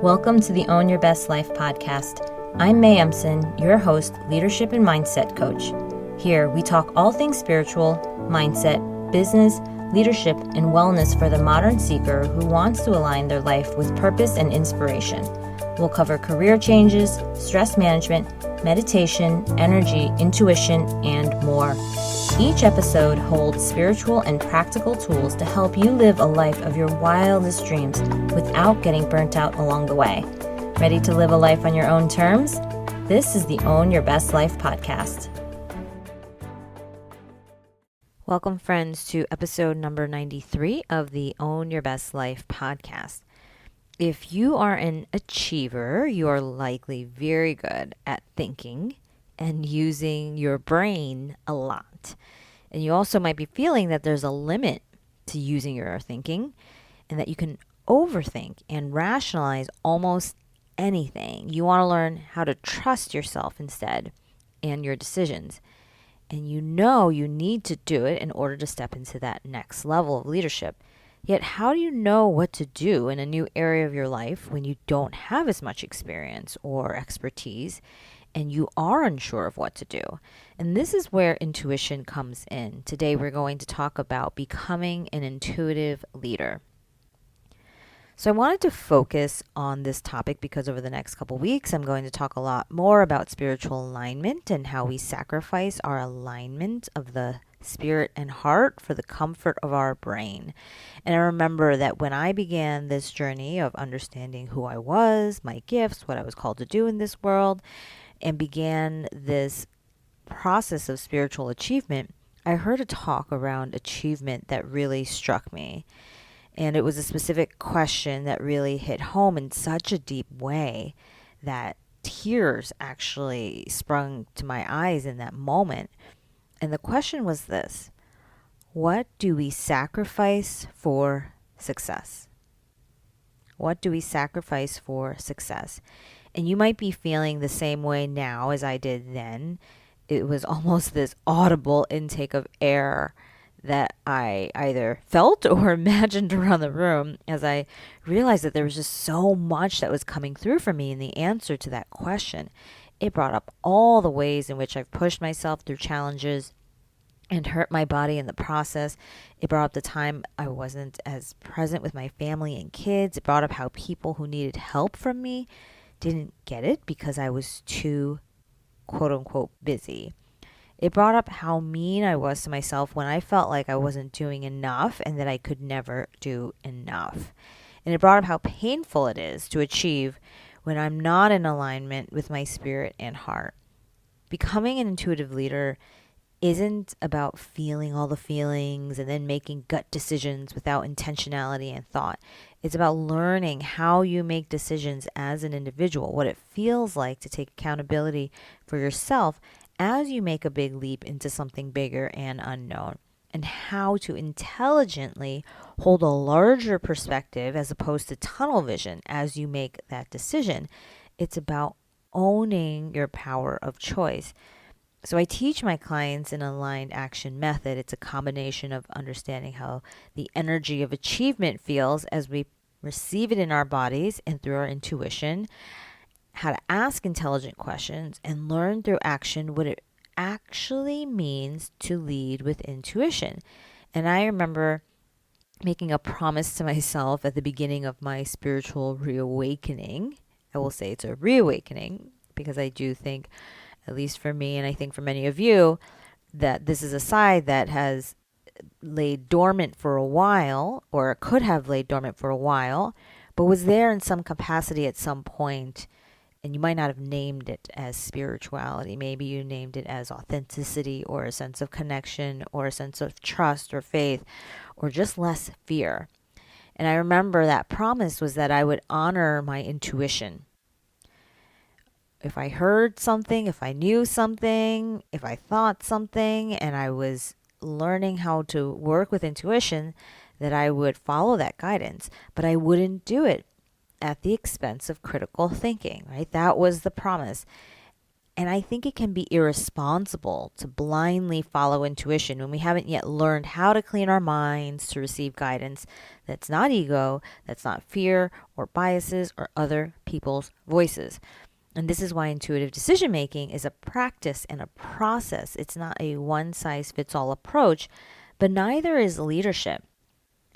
Welcome to the Own Your Best Life podcast. I'm May Emson, your host, leadership and mindset coach. Here, we talk all things spiritual, mindset, business, leadership, and wellness for the modern seeker who wants to align their life with purpose and inspiration. We'll cover career changes, stress management, meditation, energy, intuition, and more. Each episode holds spiritual and practical tools to help you live a life of your wildest dreams without getting burnt out along the way. Ready to live a life on your own terms? This is the Own Your Best Life podcast. Welcome, friends, to episode number 93 of the Own Your Best Life podcast. If you are an achiever, you are likely very good at thinking and using your brain a lot. And you also might be feeling that there's a limit to using your thinking and that you can overthink and rationalize almost anything. You want to learn how to trust yourself instead and your decisions. And you know you need to do it in order to step into that next level of leadership. Yet how do you know what to do in a new area of your life when you don't have as much experience or expertise and you are unsure of what to do? And this is where intuition comes in. Today we're going to talk about becoming an intuitive leader. So I wanted to focus on this topic because over the next couple weeks, I'm going to talk a lot more about spiritual alignment and how we sacrifice our alignment of the spirit and heart for the comfort of our brain. And I remember that when I began this journey of understanding who I was, my gifts, what I was called to do in this world, and began this process of spiritual achievement, I heard a talk around achievement that really struck me. And it was a specific question that really hit home in such a deep way that tears actually sprung to my eyes in that moment. And the question was this: what do we sacrifice for success? What do we sacrifice for success? And you might be feeling the same way now as I did then. It was almost this audible intake of air that I either felt or imagined around the room as I realized that there was just so much that was coming through for me in the answer to that question. It brought up all the ways in which I've pushed myself through challenges and hurt my body in the process. It brought up the time I wasn't as present with my family and kids. It brought up how people who needed help from me didn't get it because I was too quote unquote busy. It brought up how mean I was to myself when I felt like I wasn't doing enough and that I could never do enough. And it brought up how painful it is to achieve when I'm not in alignment with my spirit and heart. Becoming an intuitive leader isn't about feeling all the feelings and then making gut decisions without intentionality and thought. It's about learning how you make decisions as an individual, what it feels like to take accountability for yourself as you make a big leap into something bigger and unknown, and how to intelligently hold a larger perspective as opposed to tunnel vision as you make that decision. It's about owning your power of choice. So I teach my clients an aligned action method. It's a combination of understanding how the energy of achievement feels as we receive it in our bodies and through our intuition, how to ask intelligent questions, and learn through action what it actually means to lead with intuition. And I remember making a promise to myself at the beginning of my spiritual reawakening. I will say it's a reawakening because I do think, at least for me, and I think for many of you, that this is a side that has laid dormant for a while, or could have laid dormant for a while, but was there in some capacity at some point. And you might not have named it as spirituality. Maybe you named it as authenticity or a sense of connection or a sense of trust or faith or just less fear. And I remember that promise was that I would honor my intuition. If I heard something, if I knew something, if I thought something, and I was learning how to work with intuition, that I would follow that guidance, but I wouldn't do it at the expense of critical thinking, right? That was the promise. And I think it can be irresponsible to blindly follow intuition when we haven't yet learned how to clean our minds to receive guidance that's not ego, that's not fear or biases or other people's voices. And this is why intuitive decision making is a practice and a process. It's not a one size fits all approach, but neither is leadership.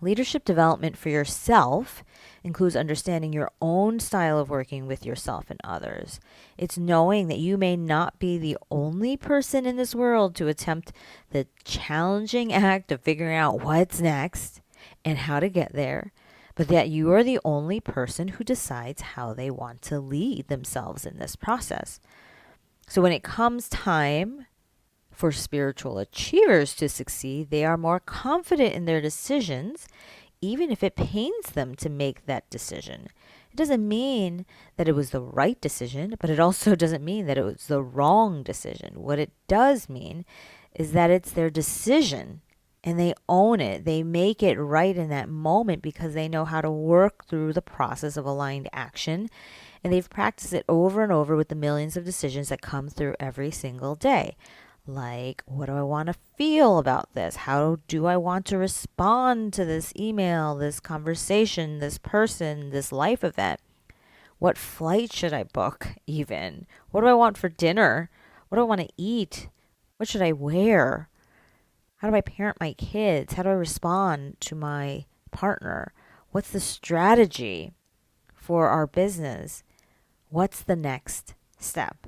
Leadership development for yourself includes understanding your own style of working with yourself and others. It's knowing that you may not be the only person in this world to attempt the challenging act of figuring out what's next and how to get there, but that you are the only person who decides how they want to lead themselves in this process. So when it comes time for spiritual achievers to succeed, they are more confident in their decisions, even if it pains them to make that decision. It doesn't mean that it was the right decision, but it also doesn't mean that it was the wrong decision. What it does mean is that it's their decision and they own it. They make it right in that moment because they know how to work through the process of aligned action. And they've practiced it over and over with the millions of decisions that come through every single day. Like, what do I want to feel about this? How do I want to respond to this email, this conversation, this person, this life event? What flight should I book even? What do I want for dinner? What do I want to eat? What should I wear? How do I parent my kids? How do I respond to my partner? What's the strategy for our business? What's the next step?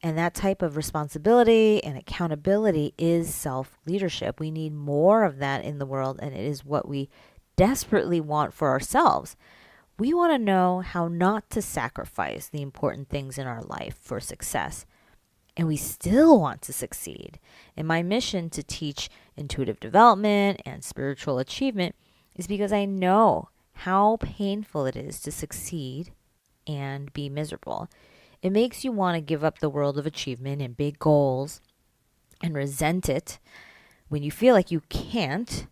And that type of responsibility and accountability is self-leadership. We need more of that in the world, and it is what we desperately want for ourselves. We want to know how not to sacrifice the important things in our life for success. And we still want to succeed. And my mission to teach intuitive development and spiritual achievement is because I know how painful it is to succeed and be miserable. It makes you want to give up the world of achievement and big goals and resent it when you feel like you can't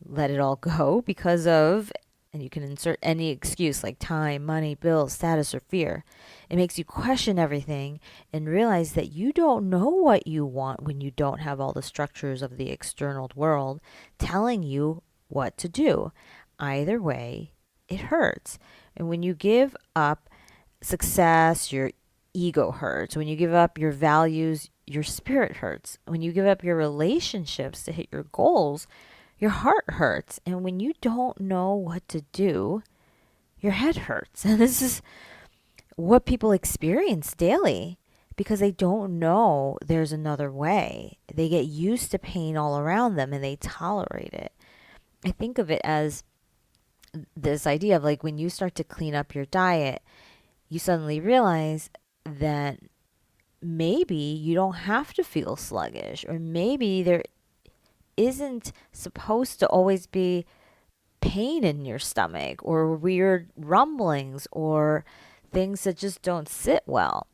let it all go because of, and you can insert any excuse like time, money, bills, status, or fear. It makes you question everything and realize that you don't know what you want when you don't have all the structures of the external world telling you what to do. Either way, it hurts. And when you give up success, your ego hurts. When you give up your values, your spirit hurts. When you give up your relationships to hit your goals, your heart hurts. And when you don't know what to do, your head hurts. And this is what people experience daily because they don't know there's another way. They get used to pain all around them and they tolerate it. I think of it as this idea of like when you start to clean up your diet, you suddenly realize that maybe you don't have to feel sluggish, or maybe there isn't supposed to always be pain in your stomach or weird rumblings or things that just don't sit well.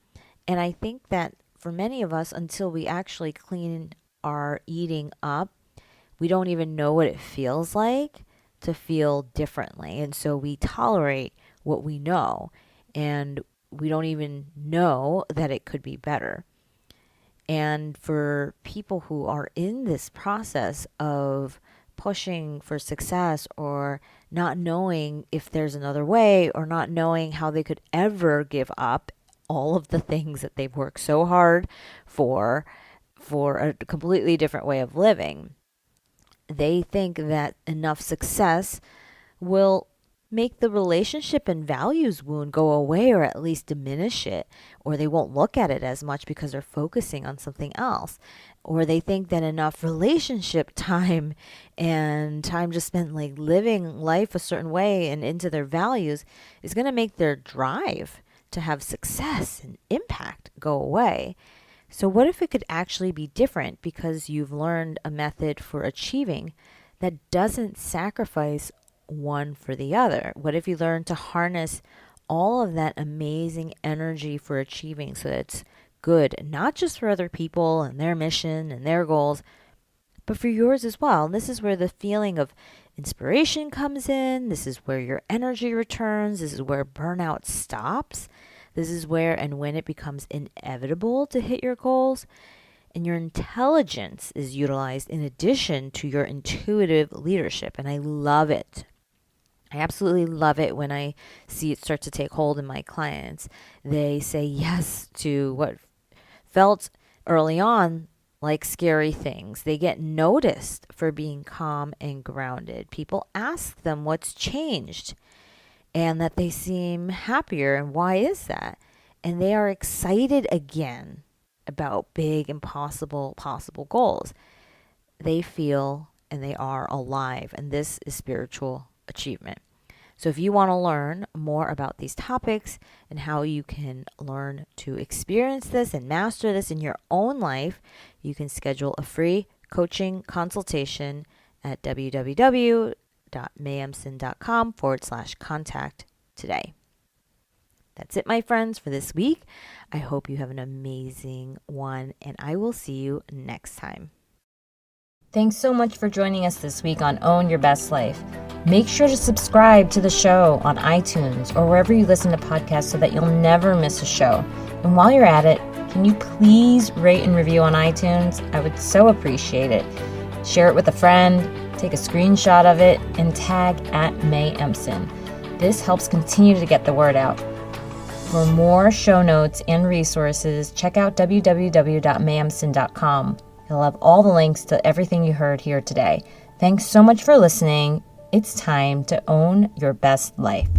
And I think that for many of us, until we actually clean our eating up, we don't even know what it feels like to feel differently. And so we tolerate what we know, and we don't even know that it could be better. And for people who are in this process of pushing for success or not knowing if there's another way or not knowing how they could ever give up all of the things that they've worked so hard for a completely different way of living, they think that enough success will make the relationship and values wound go away or at least diminish it, or they won't look at it as much because they're focusing on something else, or they think that enough relationship time and time just spent like living life a certain way and into their values is going to make their drive to have success and impact go away. So what if it could actually be different because you've learned a method for achieving that doesn't sacrifice one for the other? What if you learn to harness all of that amazing energy for achieving so that it's good, not just for other people and their mission and their goals, but for yours as well? And this is where the feeling of inspiration comes in. This is where your energy returns. This is where burnout stops. This is where and when it becomes inevitable to hit your goals, and your intelligence is utilized in addition to your intuitive leadership. And I love it. I absolutely love it when I see it start to take hold in my clients. They say yes to what felt early on like scary things. They get noticed for being calm and grounded. People ask them what's changed and that they seem happier, and why is that? And they are excited again about big and possible goals. They feel and they are alive, and this is spiritual achievement. So if you want to learn more about these topics and how you can learn to experience this and master this in your own life, you can schedule a free coaching consultation at www.mayemson.com/contact today. That's it, my friends, for this week. I hope you have an amazing one, and I will see you next time. Thanks so much for joining us this week on Own Your Best Life. Make sure to subscribe to the show on iTunes or wherever you listen to podcasts so that you'll never miss a show. And while you're at it, can you please rate and review on iTunes? I would so appreciate it. Share it with a friend, take a screenshot of it, and tag @MayEmson. This helps continue to get the word out. For more show notes and resources, check out www.mayemson.com. You'll have all the links to everything you heard here today. Thanks so much for listening. It's time to own your best life.